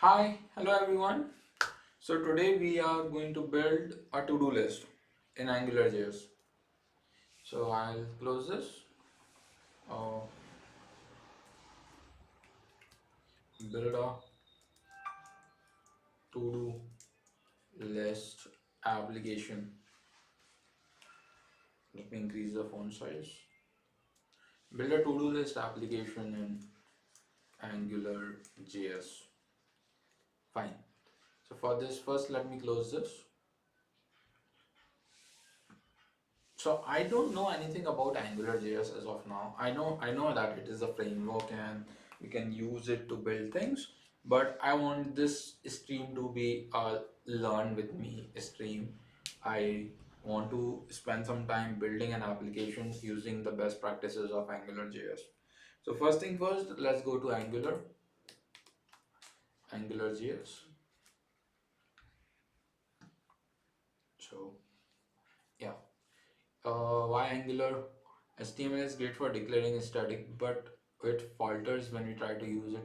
Hi, hello everyone. So today we are going to build a to-do list in AngularJS. So I'll close this. Uh, Build a to-do list application. Let me increase the font size. Build a to-do list application in AngularJS. Fine. So for this, first let me close this. So I don't know anything about AngularJS as of now. I know that it is a framework and we can use it to build things, but I want this stream to be a learn with me stream. I want to spend some time building an application using the best practices of AngularJS. So first thing first, let's go to AngularJS. So yeah. Why Angular? HTML is great for declaring static, but it falters when we try to use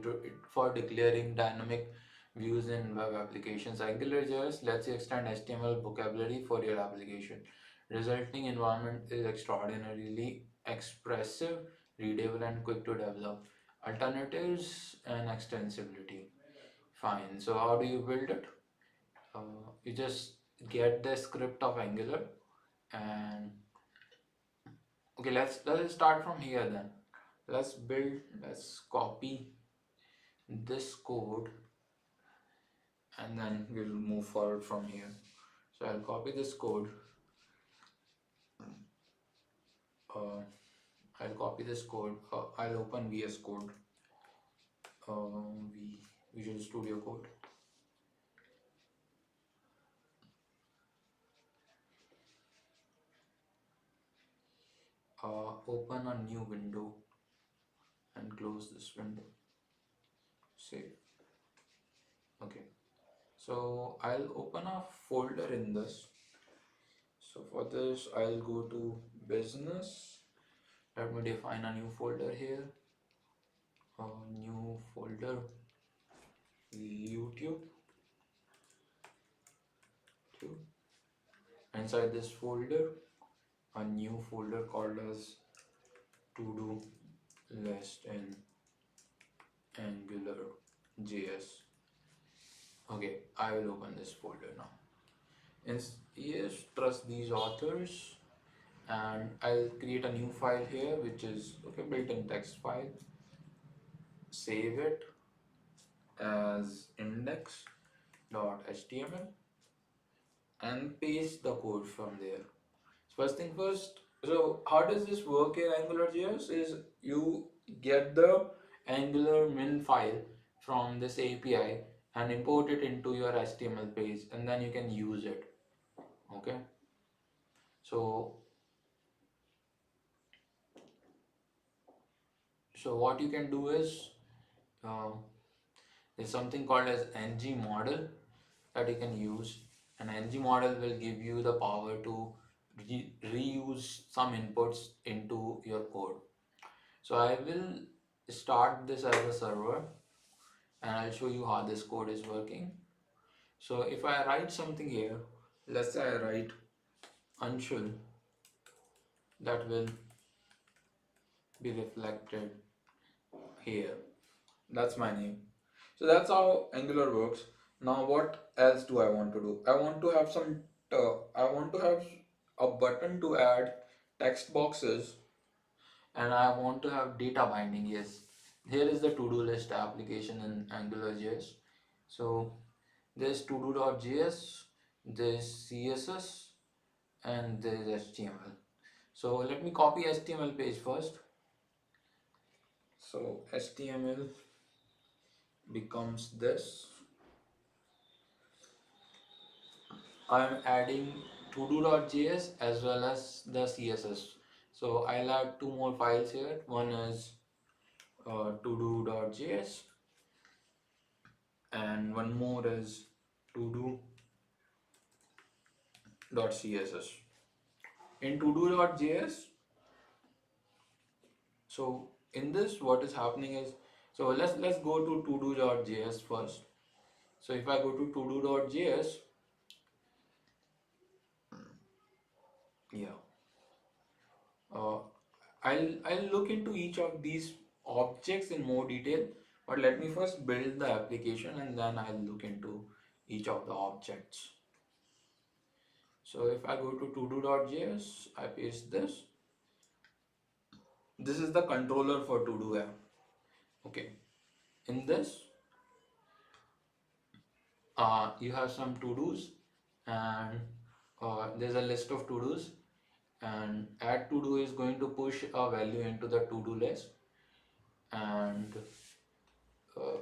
for declaring dynamic views in web applications. AngularJS lets you extend HTML vocabulary for your application. Resulting environment is extraordinarily expressive, readable, and quick to develop. Alternatives and extensibility. Fine. So how do you build it? You just get the script of Angular and okay, let's start from here then. Let's copy this code and then we'll move forward from here. So I'll copy this code. Uh, I'll copy this code. I'll open VS Code. Visual Studio Code. Open a new window and close this window. Save. Okay. So I'll open a folder in this. So for this, I'll go to business. Let me define a new folder here. A new folder, YouTube. Inside this folder, a new folder called as to-do list in AngularJS. Okay, I will open this folder now. Yes, trust these authors, and I'll create a new file here, which is okay, built-in text file. Save it as index.html and paste the code from there. First thing first, so how does this work in AngularJS is you get the Angular min file from this API and import it into your HTML page and then you can use it. Okay. So what you can do is uh, there's something called as ng model that you can use. An ng model will give you the power to reuse some inputs into your code. So I will start this as a server and I'll show you how this code is working. So if I write something here, let's say I write Anshul, that will be reflected here. That's my name. So that's how Angular works. Now what else do I want to do? I want to have a button to add text boxes and I want to have data binding. Yes, here is the to-do list application in AngularJS. So there's todo.js, there's CSS, and there's HTML. So let me copy HTML page first. So HTML becomes this. I'm adding todo.js as well as the CSS. So I'll add two more files here. One is todo.js and one more is todo.css. In todo.js, so in this what is happening is, so let's go to todo.js first. So if I go to todo.js, yeah, uh, I'll look into each of these objects in more detail, but let me first build the application and then I'll look into each of the objects. So if I go to todo.js, I paste this. This is the controller for Todo app. Okay. In this, you have some to-dos, and there's a list of to-dos, and add to-do is going to push a value into the to-do list, and uh,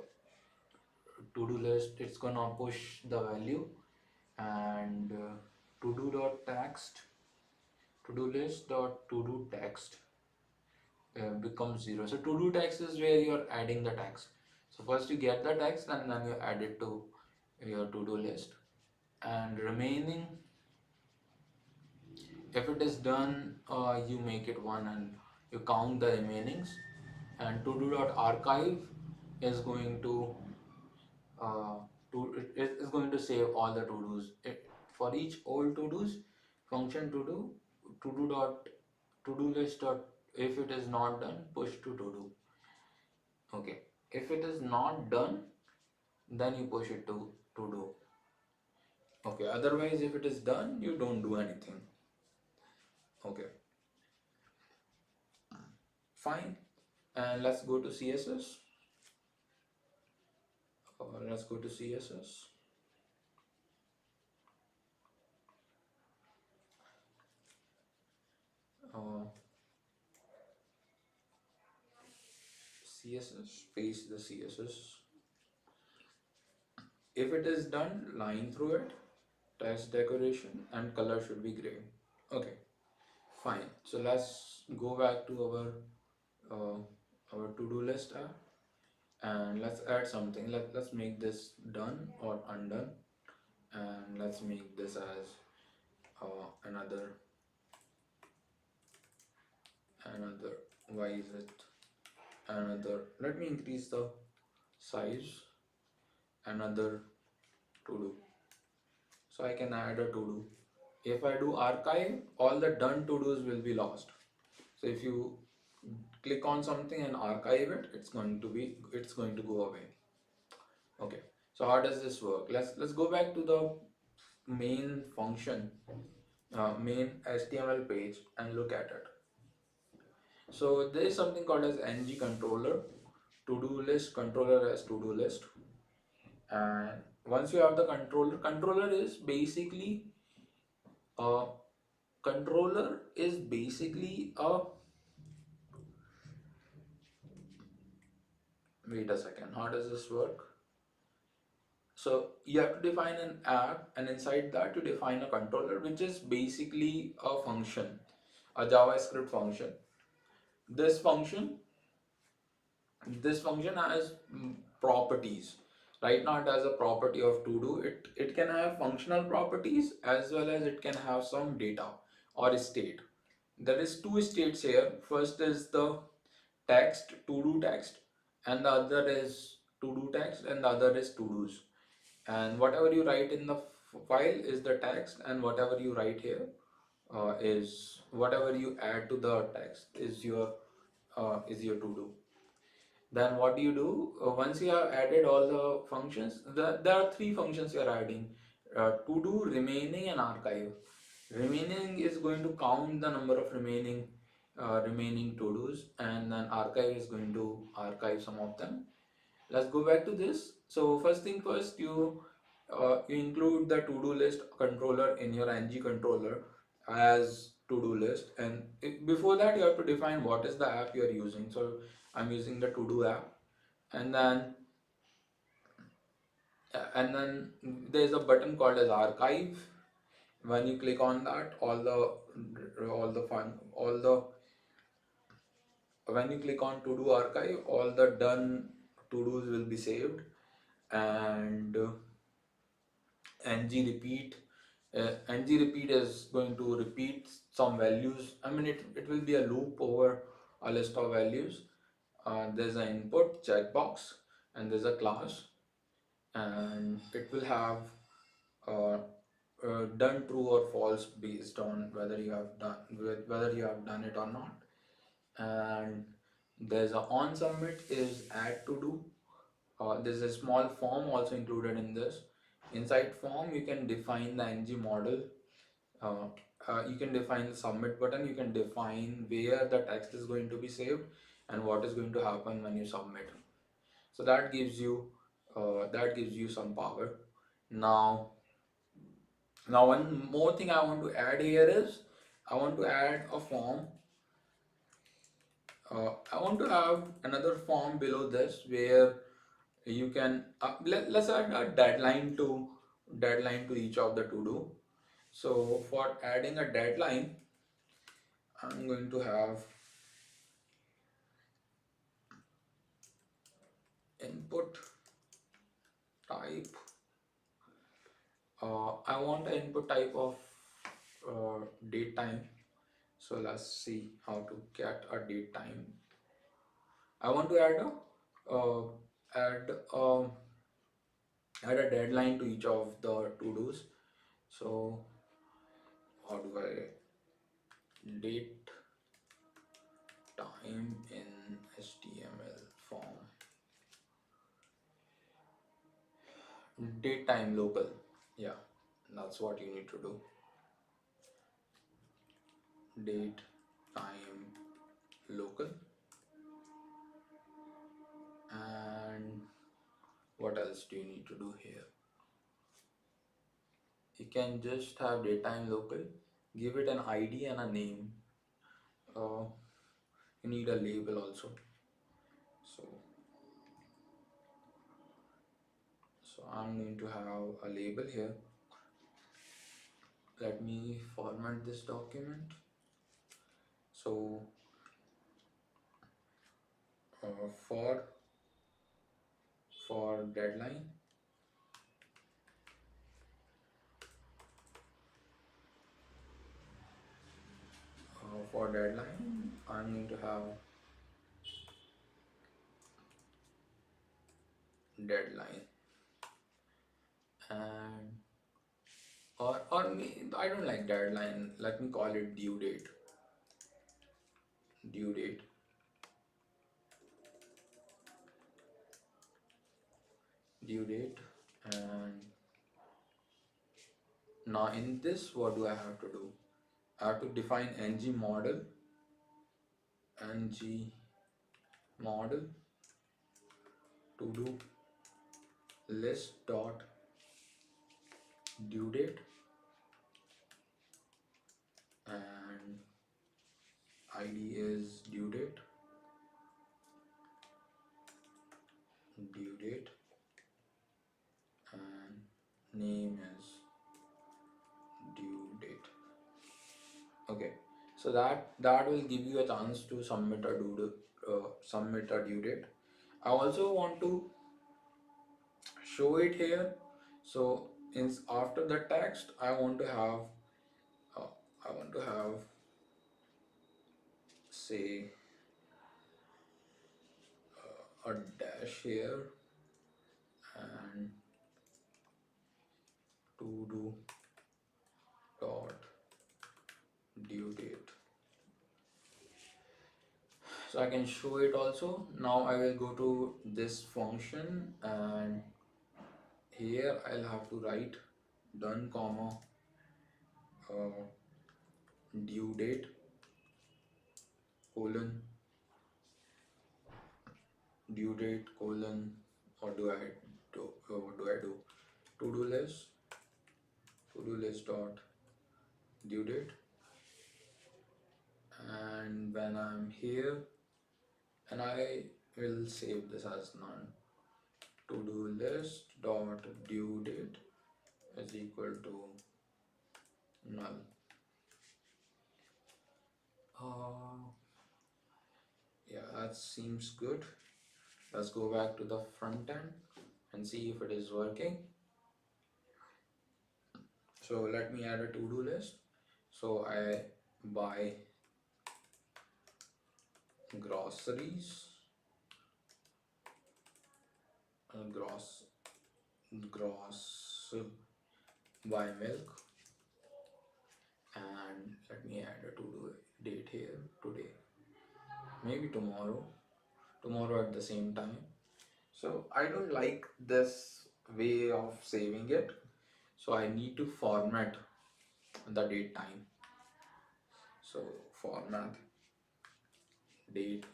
to-do list it's gonna push the value, and to-do dot text to-do list dot to-do text becomes 0. So to-do text is where you're adding the text. So first you get the text and then you add it to your to-do list, and remaining, if it is done, you make it 1 and you count the remainings. And to-do.archive is going to it is going to save all the to-dos. For each old to-dos, function to do dot to-do list dot, if it is not done, push to to-do. Okay, if it is not done, then you push it to to-do. Okay, otherwise if it is done, you don't do anything. Okay, fine. And let's go to CSS. Let's go to CSS. Uh, CSS, paste the CSS. If it is done, line through it, text decoration, and color should be gray. Okay, fine. So let's go back to uh, our to-do list app, and let's add something. Let's make this done or undone, and let's make this as another, why is it another, let me increase the size, another to do, so I can add a to do. If I do archive, all the done to dos will be lost. So if you click on something and archive it, it's going to go away. Okay, so how does this work? Let's go back to the main function, main HTML page, and look at it. So there is something called as ng controller, to do list controller as to do list. And once you have the controller is basically a wait a second, how does this work? So you have to define an app, and inside that you define a controller, which is basically a function, a JavaScript function. This function this function has properties. Right now it has a property of to do. It can have functional properties as well as it can have some data or state. There is two states here. First is the text, to do text, and the other is to do text, and the other is to do's. And whatever you write in the file is the text, and whatever you write here is whatever you add to the text is your to do. Then what do you do? Once you have added all the functions, there are three functions you are adding: to do, remaining, and archive. Remaining is going to count the number of remaining to dos, and then archive is going to archive some of them. Let's go back to this. So first thing first, you include the to do list controller in your ng controller as to do list, and before that you have to define what is the app you are using. So I'm using the to do app, and then there's a button called as archive. When you click on that, all the fun all the when you click on to do archive, all the done to dos will be saved, and ng repeat ng repeat is going to repeat some values. I mean, it will be a loop over a list of values. There's an input checkbox, and there's a class, and it will have uh, done true or false based on whether you have done it or not. And there's a on submit is add to do. There's a small form also included in this. Inside form, you can define the ng model. Uh, you can define the submit button. You can define where the text is going to be saved and what is going to happen when you submit. So that gives you some power. Now, one more thing I want to add here is I want to add a form. I want to have another form below this where you can let's add a deadline to each of the to do. So for adding a deadline, I'm going to have input type. I want an input type of date time. So let's see how to get a date time. I want to add add a deadline to each of the to dos. So how do I date time in HTML form? Date time local. Yeah, that's what you need to do. Date time local. And what else do you need to do here? You can just have date time local, give it an ID and a name. Uh, you need a label also. So, so I'm going to have a label here. Let me format this document. So for deadline, I'm going to have deadline, and I don't like deadline. Let me call it due date. Due date. Due date. And now in this, what do I have to do? I have to define ng model to do list dot due date, and id is due date, and name is due date. Okay, so that will give you a chance to submit a due date. I also want to show it here. So after the text, uh, I want to have, say, a dash here, and to do dot due date. So I can show it also. Now I will go to this function, and here I'll have to write done comma uh, due date colon what do I do? To do list dot due date, and when I'm here, and I will save this as none. To do list dot due date is equal to null. Uh, yeah, that seems good. Let's go back to the front end and see if it is working. So let me add a to-do list. So I buy groceries, gross by milk, and let me add a to do date here today, maybe tomorrow at the same time. So I don't like this way of saving it, so I need to format the date time. So format date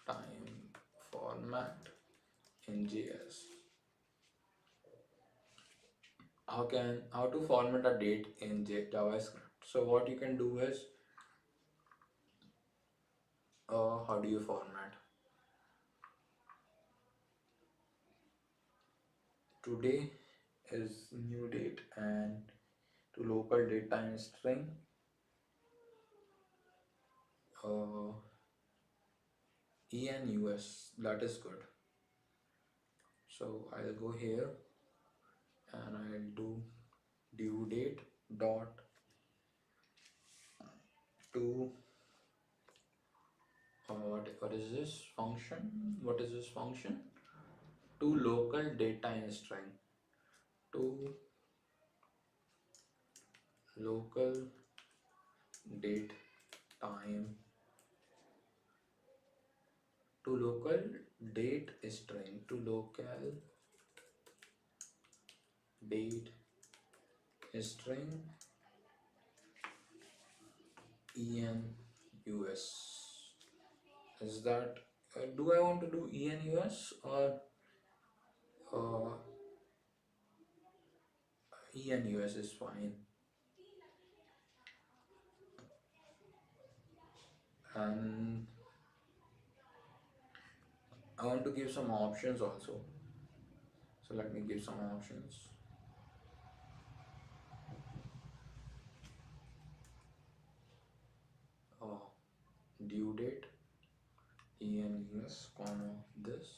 time format in JS. How to format a date in JavaScript? So what you can do is, how do you format? Today is new date, and to local date time string, uh, enus, that is good. So I'll go here and I'll do due date dot to what is this function? What is this function? To local date time string, to local date time, to local date string, to local date string enus. Is that do I want to do enus or uh, enus is fine? And I want to give some options also, so let me give some options. uh, Due date enus comma this.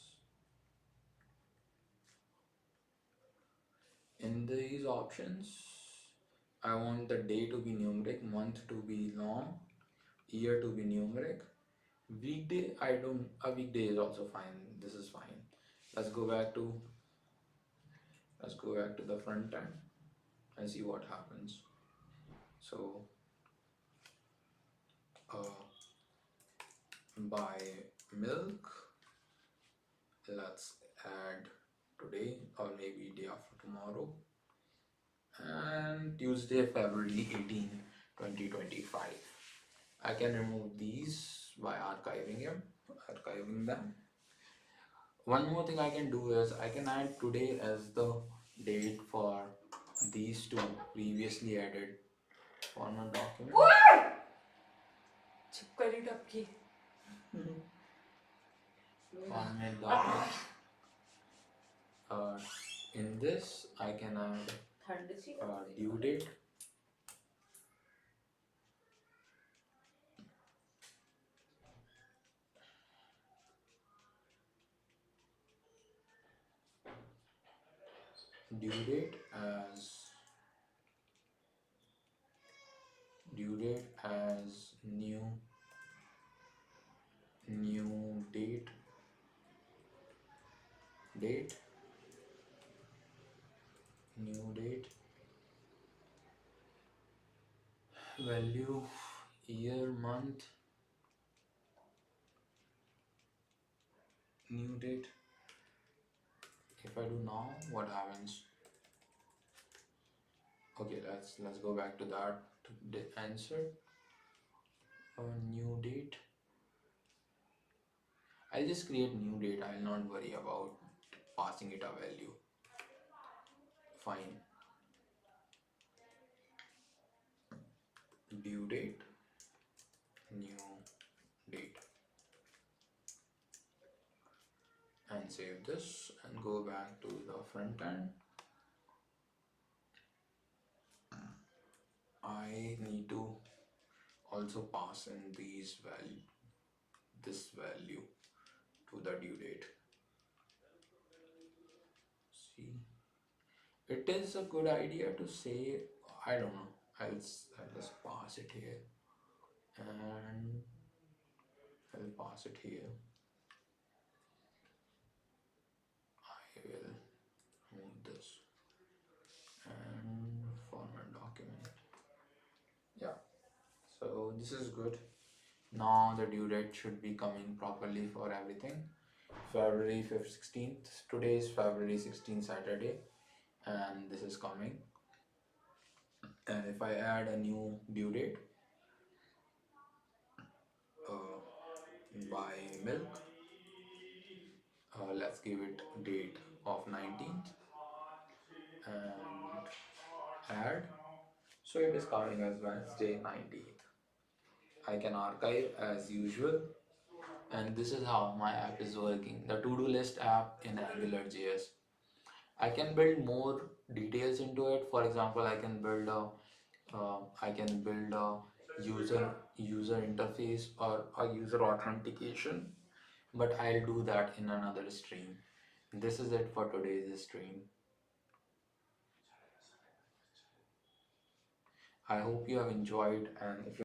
In these options, I want the day to be numeric, month to be long, year to be numeric, weekday I don't, a weekday is also fine, this is fine. let's go back to let's go back to the front end and see what happens. So by milk, let's add today or maybe day after tomorrow, and Tuesday, February 18, 2025. I can remove these by archiving them. One more thing I can do is I can add today as the date for these two previously added format documents. Format document. Uh, in this, I can add due date, due date as new date date new date value year month new date. If I do now, what happens? Okay, let's go back to that to the answer. New date, I'll just create new date, I'll not worry about passing it a value. Fine. Due date, new date, and save this and go back to the front end. I need to also pass in this value to the due date. See, it is a good idea to say, I don't know, I'll just pass it here, and I'll pass it here. I will remove So this is good. Now the due date should be coming properly for everything. February 5th, 16th. Today is February 16th, Saturday, and this is coming. And if I add a new due date, buy milk, let's give it date of 19th and add. So it is coming as Wednesday 19th. I can archive as usual, and this is how my app is working. The to-do list app in AngularJS. I can build more details into it. For example, I can build a user interface or a user authentication, but I'll do that in another stream. This is it for today's stream. I hope you have enjoyed, and if you